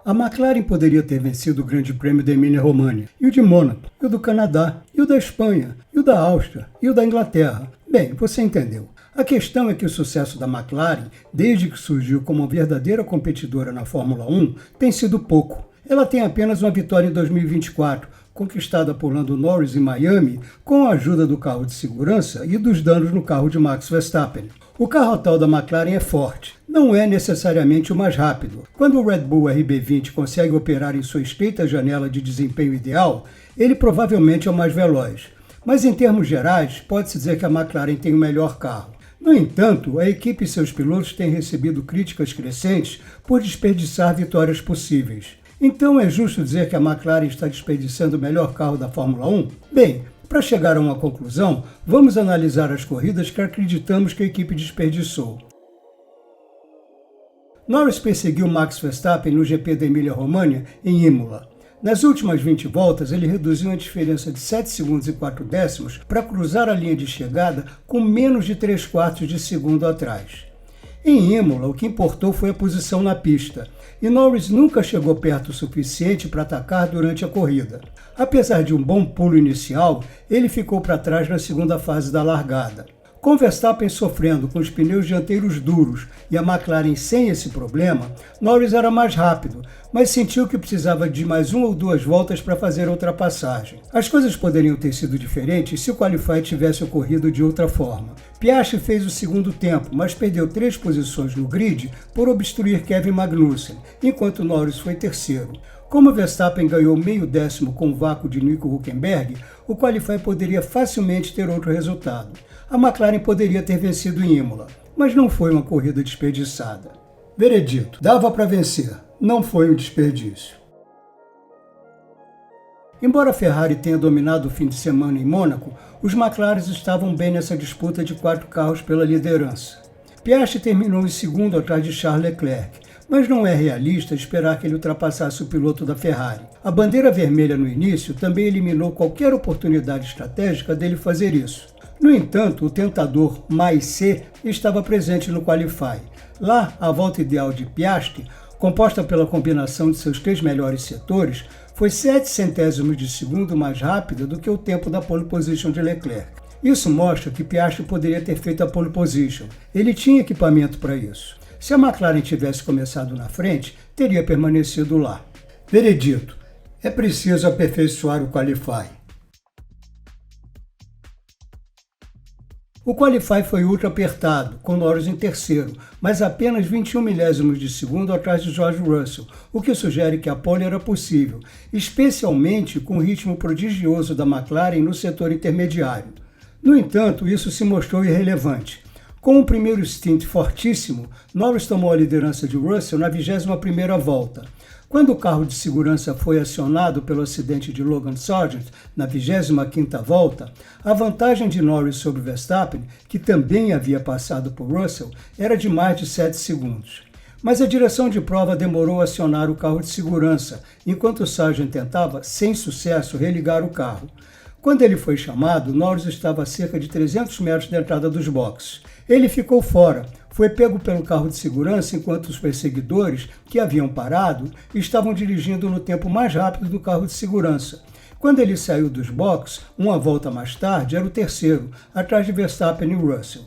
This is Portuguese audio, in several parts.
A McLaren poderia ter vencido o Grande Prêmio da Emília-Romanha, e o de Mônaco, e o do Canadá, e o da Espanha, e o da Áustria, e o da Inglaterra. Bem, você entendeu. A questão é que o sucesso da McLaren, desde que surgiu como uma verdadeira competidora na Fórmula 1, tem sido pouco. Ela tem apenas uma vitória em 2024, conquistada por Lando Norris em Miami, com a ajuda do carro de segurança e dos danos no carro de Max Verstappen. O carro atual da McLaren é forte, não é necessariamente o mais rápido. Quando o Red Bull RB20 consegue operar em sua estreita janela de desempenho ideal, ele provavelmente é o mais veloz. Mas em termos gerais, pode-se dizer que a McLaren tem o melhor carro. No entanto, a equipe e seus pilotos têm recebido críticas crescentes por desperdiçar vitórias possíveis. Então é justo dizer que a McLaren está desperdiçando o melhor carro da Fórmula 1? Bem, para chegar a uma conclusão, vamos analisar as corridas que acreditamos que a equipe desperdiçou. Norris perseguiu Max Verstappen no GP da Emília-Romanha em Imola. Nas últimas 20 voltas, ele reduziu a diferença de 7 segundos e 4 décimos para cruzar a linha de chegada com menos de 3/4 de segundo atrás. Em Imola, o que importou foi a posição na pista, e Norris nunca chegou perto o suficiente para atacar durante a corrida. Apesar de um bom pulo inicial, ele ficou para trás na segunda fase da largada. Com Verstappen sofrendo com os pneus dianteiros duros e a McLaren sem esse problema, Norris era mais rápido, mas sentiu que precisava de mais 1 ou 2 voltas para fazer a ultrapassagem. As coisas poderiam ter sido diferentes se o Qualify tivesse ocorrido de outra forma. Piastri fez o segundo tempo, mas perdeu 3 posições no grid por obstruir Kevin Magnussen, enquanto Norris foi terceiro. Como Verstappen ganhou meio décimo com o vácuo de Nico Hülkenberg, o Qualify poderia facilmente ter outro resultado. A McLaren poderia ter vencido em Imola, mas não foi uma corrida desperdiçada. Veredito: dava para vencer, não foi um desperdício. Embora a Ferrari tenha dominado o fim de semana em Mônaco, os McLaren estavam bem nessa disputa de 4 carros pela liderança. Piastri terminou em segundo atrás de Charles Leclerc, mas não é realista esperar que ele ultrapassasse o piloto da Ferrari. A bandeira vermelha no início também eliminou qualquer oportunidade estratégica dele fazer isso. No entanto, o tentador mais C estava presente no Qualify. Lá, a volta ideal de Piastri, composta pela combinação de seus 3 melhores setores, foi 7 centésimos de segundo mais rápida do que o tempo da pole position de Leclerc. Isso mostra que Piastri poderia ter feito a pole position. Ele tinha equipamento para isso. Se a McLaren tivesse começado na frente, teria permanecido lá. Veredito: é preciso aperfeiçoar o Qualify. O Qualify foi ultra apertado, com Norris em terceiro, mas apenas 21 milésimos de segundo atrás de George Russell, o que sugere que a pole era possível, especialmente com o ritmo prodigioso da McLaren no setor intermediário. No entanto, isso se mostrou irrelevante. Com o primeiro stint fortíssimo, Norris tomou a liderança de Russell na 21ª volta. Quando o carro de segurança foi acionado pelo acidente de Logan Sargent na 25ª volta, a vantagem de Norris sobre Verstappen, que também havia passado por Russell, era de mais de 7 segundos. Mas a direção de prova demorou a acionar o carro de segurança, enquanto Sargent tentava, sem sucesso, religar o carro. Quando ele foi chamado, Norris estava a cerca de 300 metros da entrada dos boxes. Ele ficou fora. Foi pego pelo carro de segurança enquanto os perseguidores, que haviam parado, estavam dirigindo no tempo mais rápido do carro de segurança. Quando ele saiu dos boxes, uma volta mais tarde, era o terceiro, atrás de Verstappen e Russell.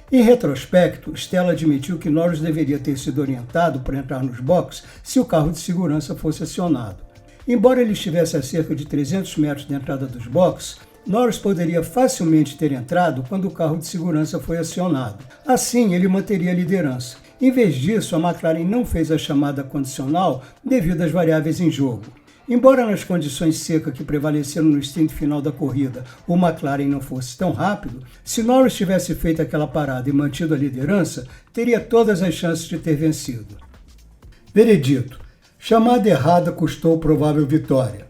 Em retrospecto, Stella admitiu que Norris deveria ter sido orientado para entrar nos boxes se o carro de segurança fosse acionado. Embora ele estivesse a cerca de 300 metros da entrada dos boxes, Norris poderia facilmente ter entrado quando o carro de segurança foi acionado. Assim, ele manteria a liderança. Em vez disso, a McLaren não fez a chamada condicional devido às variáveis em jogo. Embora nas condições secas que prevaleceram no stint final da corrida o McLaren não fosse tão rápido, se Norris tivesse feito aquela parada e mantido a liderança, teria todas as chances de ter vencido. Veredito: chamada errada custou provável vitória.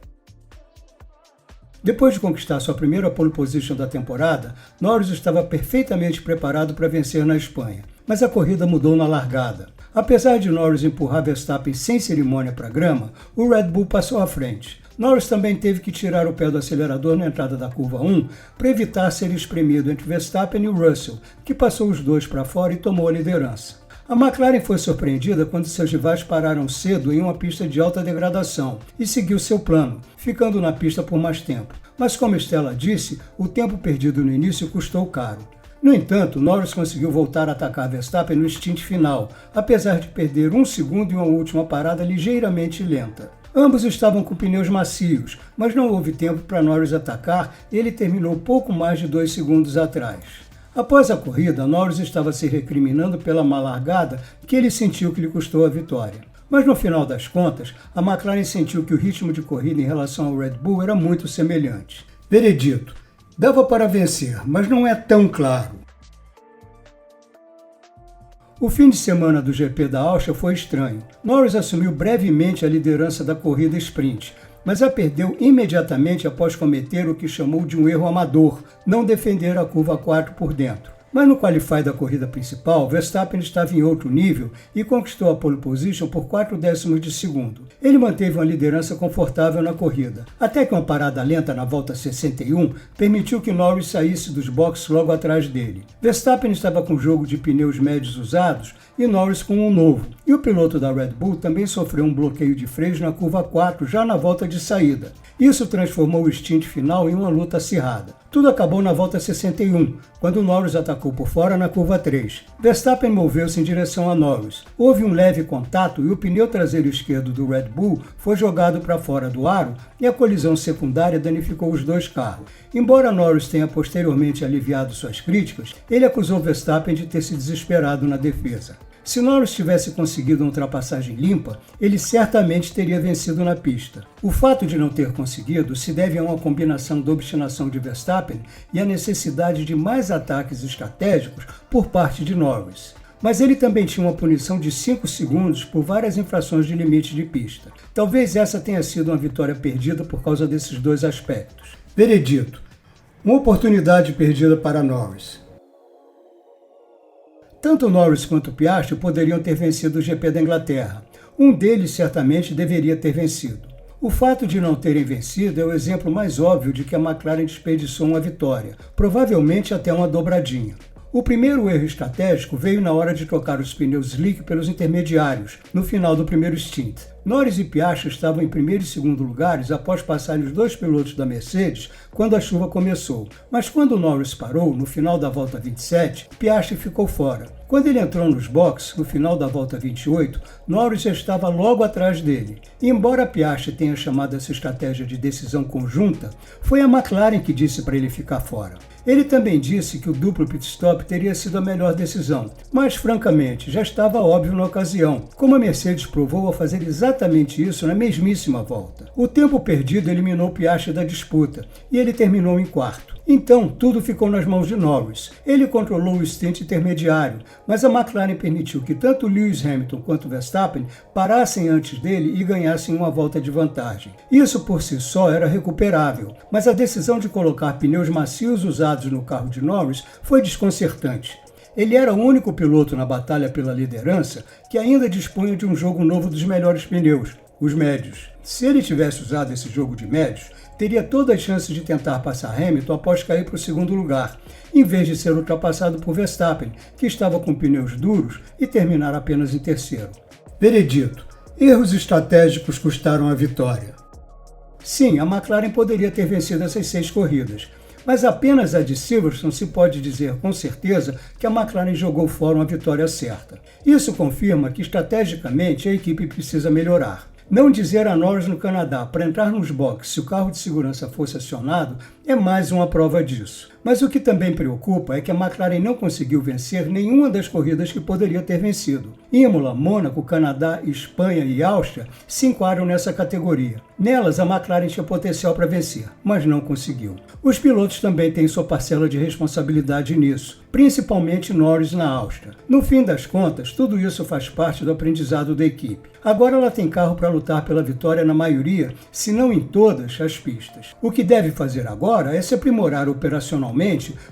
Depois de conquistar sua primeira pole position da temporada, Norris estava perfeitamente preparado para vencer na Espanha, mas a corrida mudou na largada. Apesar de Norris empurrar Verstappen sem cerimônia para a grama, o Red Bull passou à frente. Norris também teve que tirar o pé do acelerador na entrada da curva 1 para evitar ser espremido entre Verstappen e Russell, que passou os dois para fora e tomou a liderança. A McLaren foi surpreendida quando seus rivais pararam cedo em uma pista de alta degradação e seguiu seu plano, ficando na pista por mais tempo. Mas como Stella disse, o tempo perdido no início custou caro. No entanto, Norris conseguiu voltar a atacar Verstappen no stint final, apesar de perder 1 segundo em uma última parada ligeiramente lenta. Ambos estavam com pneus macios, mas não houve tempo para Norris atacar e ele terminou pouco mais de 2 segundos atrás. Após a corrida, Norris estava se recriminando pela má largada que ele sentiu que lhe custou a vitória. Mas no final das contas, a McLaren sentiu que o ritmo de corrida em relação ao Red Bull era muito semelhante. Veredito: dava para vencer, mas não é tão claro. O fim de semana do GP da Áustria foi estranho. Norris assumiu brevemente a liderança da corrida sprint, mas a perdeu imediatamente após cometer o que chamou de um erro amador, não defender a curva 4 por dentro. Mas no qualify da corrida principal, Verstappen estava em outro nível e conquistou a pole position por 4 décimos de segundo. Ele manteve uma liderança confortável na corrida, até que uma parada lenta na volta 61 permitiu que Norris saísse dos boxes logo atrás dele. Verstappen estava com o jogo de pneus médios usados e Norris com um novo, e o piloto da Red Bull também sofreu um bloqueio de freios na curva 4 já na volta de saída. Isso transformou o stint final em uma luta acirrada. Tudo acabou na volta 61, quando Norris atacou por fora na curva 3. Verstappen moveu-se em direção a Norris. Houve um leve contato e o pneu traseiro esquerdo do Red Bull foi jogado para fora do aro e a colisão secundária danificou os dois carros. Embora Norris tenha posteriormente aliviado suas críticas, ele acusou Verstappen de ter se desesperado na defesa. Se Norris tivesse conseguido uma ultrapassagem limpa, ele certamente teria vencido na pista. O fato de não ter conseguido se deve a uma combinação da obstinação de Verstappen e a necessidade de mais ataques estratégicos por parte de Norris. Mas ele também tinha uma punição de 5 segundos por várias infrações de limite de pista. Talvez essa tenha sido uma vitória perdida por causa desses dois aspectos. Veredito: uma oportunidade perdida para Norris. Tanto Norris quanto Piastri poderiam ter vencido o GP da Inglaterra. Um deles certamente deveria ter vencido. O fato de não terem vencido é o exemplo mais óbvio de que a McLaren desperdiçou uma vitória, provavelmente até uma dobradinha. O primeiro erro estratégico veio na hora de trocar os pneus slick pelos intermediários, no final do primeiro stint. Norris e Piastri estavam em primeiro e segundo lugares após passarem os dois pilotos da Mercedes quando a chuva começou. Mas quando Norris parou, no final da volta 27, Piastri ficou fora. Quando ele entrou nos boxes, no final da volta 28, Norris já estava logo atrás dele. E embora Piastri tenha chamado essa estratégia de decisão conjunta, foi a McLaren que disse para ele ficar fora. Ele também disse que o duplo pit stop teria sido a melhor decisão, mas francamente já estava óbvio na ocasião, como a Mercedes provou ao fazer exatamente isso na mesmíssima volta. O tempo perdido eliminou Piastri da disputa e ele terminou em quarto. Então, tudo ficou nas mãos de Norris. Ele controlou o stint intermediário, mas a McLaren permitiu que tanto Lewis Hamilton quanto Verstappen parassem antes dele e ganhassem uma volta de vantagem. Isso por si só era recuperável, mas a decisão de colocar pneus macios usados no carro de Norris foi desconcertante. Ele era o único piloto na batalha pela liderança que ainda dispunha de um jogo novo dos melhores pneus, os médios. Se ele tivesse usado esse jogo de médios, teria todas as chances de tentar passar Hamilton após cair para o segundo lugar, em vez de ser ultrapassado por Verstappen, que estava com pneus duros, e terminar apenas em terceiro. Veredito: erros estratégicos custaram a vitória. Sim, a McLaren poderia ter vencido essas 6 corridas, mas apenas a de Silverstone se pode dizer com certeza que a McLaren jogou fora uma vitória certa. Isso confirma que estrategicamente a equipe precisa melhorar. Não dizer a Norris no Canadá para entrar nos boxes se o carro de segurança fosse acionado é mais uma prova disso. Mas o que também preocupa é que a McLaren não conseguiu vencer nenhuma das corridas que poderia ter vencido. Imola, Mônaco, Canadá, Espanha e Áustria se enquadram nessa categoria. Nelas, a McLaren tinha potencial para vencer, mas não conseguiu. Os pilotos também têm sua parcela de responsabilidade nisso, principalmente Norris na Áustria. No fim das contas, tudo isso faz parte do aprendizado da equipe. Agora ela tem carro para lutar pela vitória na maioria, se não em todas, as pistas. O que deve fazer agora é se aprimorar operacionalmente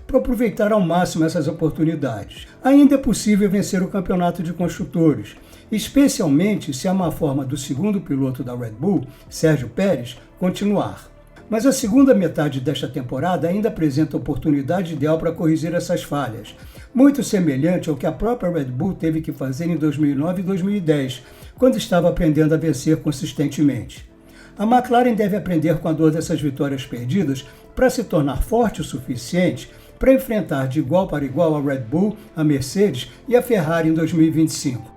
para aproveitar ao máximo essas oportunidades. Ainda é possível vencer o campeonato de construtores, especialmente se a má forma do segundo piloto da Red Bull, Sérgio Pérez, continuar. Mas a segunda metade desta temporada ainda apresenta oportunidade ideal para corrigir essas falhas, muito semelhante ao que a própria Red Bull teve que fazer em 2009 e 2010, quando estava aprendendo a vencer consistentemente. A McLaren deve aprender com a dor dessas vitórias perdidas para se tornar forte o suficiente para enfrentar de igual para igual a Red Bull, a Mercedes e a Ferrari em 2025.